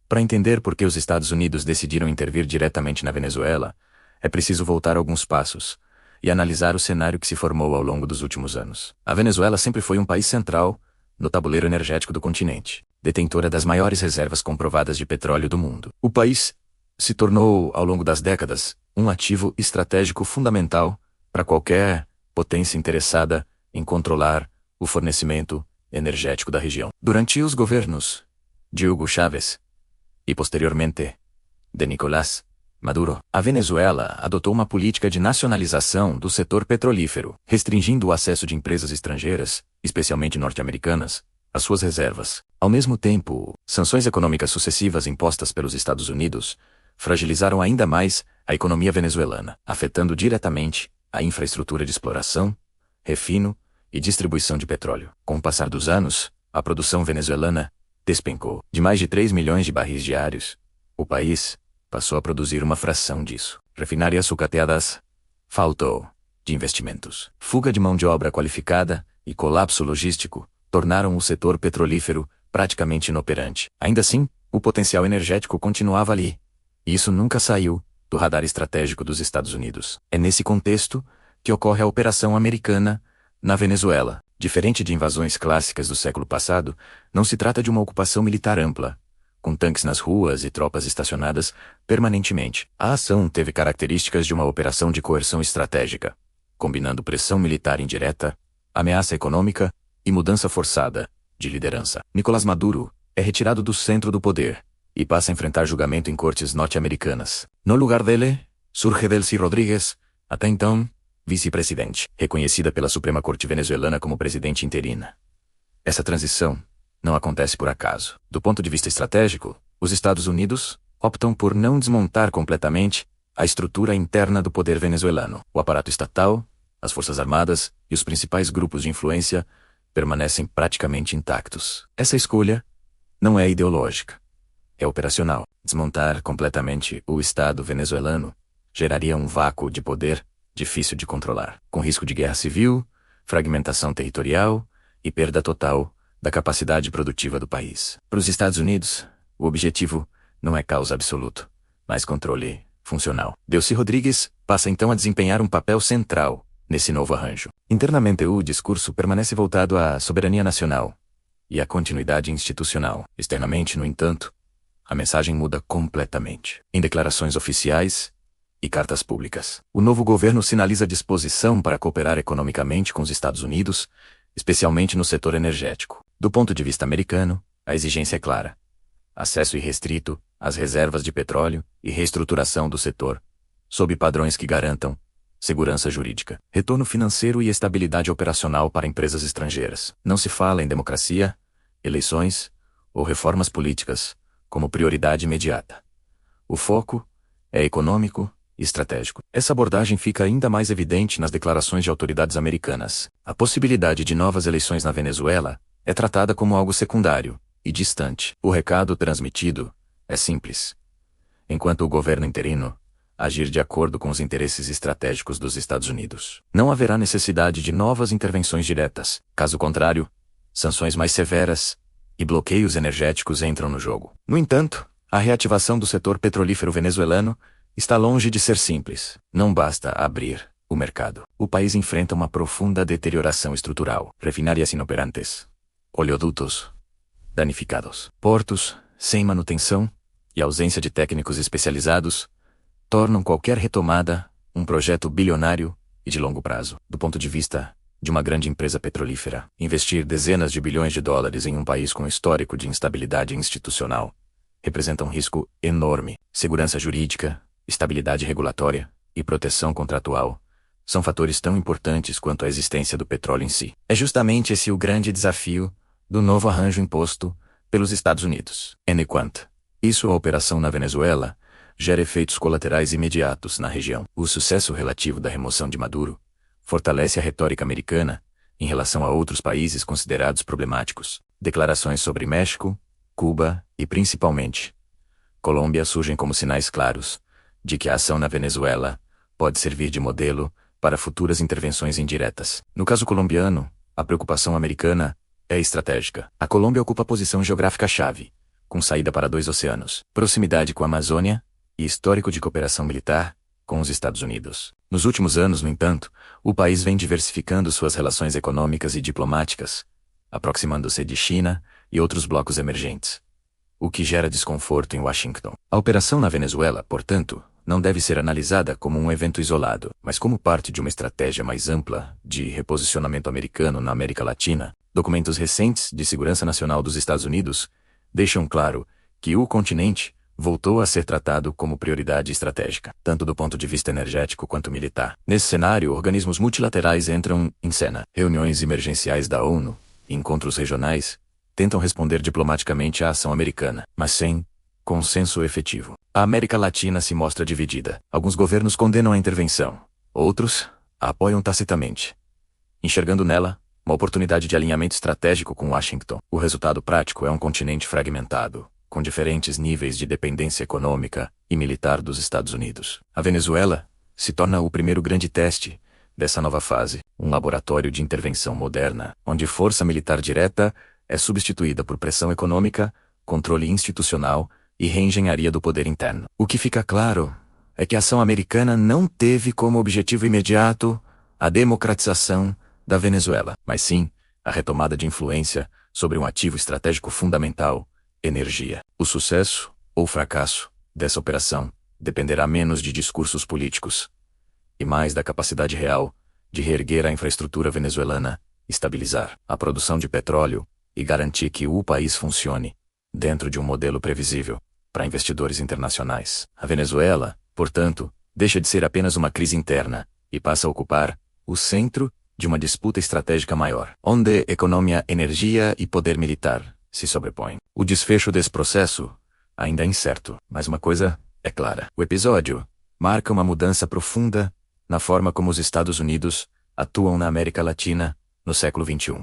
Para entender por que os Estados Unidos decidiram intervir diretamente na Venezuela, é preciso voltar alguns passos e analisar o cenário que se formou ao longo dos últimos anos. A Venezuela sempre foi um país central no tabuleiro energético do continente, detentora das maiores reservas comprovadas de petróleo do mundo. O país se tornou, ao longo das décadas, um ativo estratégico fundamental para qualquer potência interessada em controlar o fornecimento energético da região. Durante os governos de Hugo Chávez e, posteriormente, de Nicolás Maduro, a Venezuela adotou uma política de nacionalização do setor petrolífero, restringindo o acesso de empresas estrangeiras, especialmente norte-americanas, às suas reservas. Ao mesmo tempo, sanções econômicas sucessivas impostas pelos Estados Unidos fragilizaram ainda mais a economia venezuelana, afetando diretamente a infraestrutura de exploração, refino e distribuição de petróleo. Com o passar dos anos, a produção venezuelana despencou. De mais de 3 milhões de barris diários, o país passou a produzir uma fração disso. Refinárias sucateadas, faltou de investimentos. Fuga de mão de obra qualificada e colapso logístico tornaram o setor petrolífero praticamente inoperante. Ainda assim, o potencial energético continuava ali. E isso nunca saiu do radar estratégico dos Estados Unidos. É nesse contexto que ocorre a Operação Americana na Venezuela. Diferente de invasões clássicas do século passado, não se trata de uma ocupação militar ampla, com tanques nas ruas e tropas estacionadas permanentemente. A ação teve características de uma operação de coerção estratégica, combinando pressão militar indireta, ameaça econômica e mudança forçada de liderança. Nicolás Maduro é retirado do centro do poder e passa a enfrentar julgamento em cortes norte-americanas. No lugar dele, surge Delcy Rodríguez, até então vice-presidente, reconhecida pela Suprema Corte venezuelana como presidente interina. Essa transição não acontece por acaso. Do ponto de vista estratégico, os Estados Unidos optam por não desmontar completamente a estrutura interna do poder venezuelano. O aparato estatal, as forças armadas e os principais grupos de influência permanecem praticamente intactos. Essa escolha não é ideológica, é operacional. Desmontar completamente o Estado venezuelano geraria um vácuo de poder difícil de controlar, com risco de guerra civil, fragmentação territorial e perda total da capacidade produtiva do país. Para os Estados Unidos, o objetivo não é causa absoluto, mas controle funcional. Delcy Rodríguez passa então a desempenhar um papel central nesse novo arranjo. Internamente, o discurso permanece voltado à soberania nacional e à continuidade institucional. Externamente, no entanto, a mensagem muda completamente. Em declarações oficiais e cartas públicas, o novo governo sinaliza disposição para cooperar economicamente com os Estados Unidos, especialmente no setor energético. Do ponto de vista americano, a exigência é clara: acesso irrestrito às reservas de petróleo e reestruturação do setor, sob padrões que garantam segurança jurídica, retorno financeiro e estabilidade operacional para empresas estrangeiras. Não se fala em democracia, eleições ou reformas políticas como prioridade imediata. O foco é econômico e estratégico. Essa abordagem fica ainda mais evidente nas declarações de autoridades americanas. A possibilidade de novas eleições na Venezuela é tratada como algo secundário e distante. O recado transmitido é simples: enquanto o governo interino agir de acordo com os interesses estratégicos dos Estados Unidos, não haverá necessidade de novas intervenções diretas. Caso contrário, sanções mais severas e bloqueios energéticos entram no jogo. No entanto, a reativação do setor petrolífero venezuelano está longe de ser simples. Não basta abrir o mercado. O país enfrenta uma profunda deterioração estrutural. Refinárias inoperantes, oleodutos danificados, portos sem manutenção e ausência de técnicos especializados tornam qualquer retomada um projeto bilionário e de longo prazo. Do ponto de vista de uma grande empresa petrolífera, investir dezenas de bilhões de dólares em um país com histórico de instabilidade institucional representa um risco enorme. Segurança jurídica, estabilidade regulatória e proteção contratual são fatores tão importantes quanto a existência do petróleo em si. É justamente esse o grande desafio do novo arranjo imposto pelos Estados Unidos. Enquanto isso, a operação na Venezuela gera efeitos colaterais imediatos na região. O sucesso relativo da remoção de Maduro fortalece a retórica americana em relação a outros países considerados problemáticos. Declarações sobre México, Cuba e, principalmente, Colômbia surgem como sinais claros de que a ação na Venezuela pode servir de modelo para futuras intervenções indiretas. No caso colombiano, a preocupação americana é estratégica. A Colômbia ocupa a posição geográfica-chave, com saída para 2 oceanos, proximidade com a Amazônia e histórico de cooperação militar com os Estados Unidos. Nos últimos anos, no entanto, o país vem diversificando suas relações econômicas e diplomáticas, aproximando-se de China e outros blocos emergentes, o que gera desconforto em Washington. A operação na Venezuela, portanto, não deve ser analisada como um evento isolado, mas como parte de uma estratégia mais ampla de reposicionamento americano na América Latina. Documentos recentes de segurança nacional dos Estados Unidos deixam claro que o continente voltou a ser tratado como prioridade estratégica, tanto do ponto de vista energético quanto militar. Nesse cenário, organismos multilaterais entram em cena. Reuniões emergenciais da ONU e encontros regionais tentam responder diplomaticamente à ação americana, mas sem consenso efetivo. A América Latina se mostra dividida. Alguns governos condenam a intervenção, outros a apoiam tacitamente, enxergando nela uma oportunidade de alinhamento estratégico com Washington. O resultado prático é um continente fragmentado, com diferentes níveis de dependência econômica e militar dos Estados Unidos. A Venezuela se torna o primeiro grande teste dessa nova fase, um laboratório de intervenção moderna, onde força militar direta é substituída por pressão econômica, controle institucional e reengenharia do poder interno. O que fica claro é que a ação americana não teve como objetivo imediato a democratização da Venezuela, mas sim a retomada de influência sobre um ativo estratégico fundamental: energia. O sucesso ou fracasso dessa operação dependerá menos de discursos políticos e mais da capacidade real de reerguer a infraestrutura venezuelana, estabilizar a produção de petróleo e garantir que o país funcione dentro de um modelo previsível para investidores internacionais. A Venezuela, portanto, deixa de ser apenas uma crise interna e passa a ocupar o centro de uma disputa estratégica maior, onde economia, energia e poder militar se sobrepõem. O desfecho desse processo ainda é incerto, mas uma coisa é clara: o episódio marca uma mudança profunda na forma como os Estados Unidos atuam na América Latina no século XXI.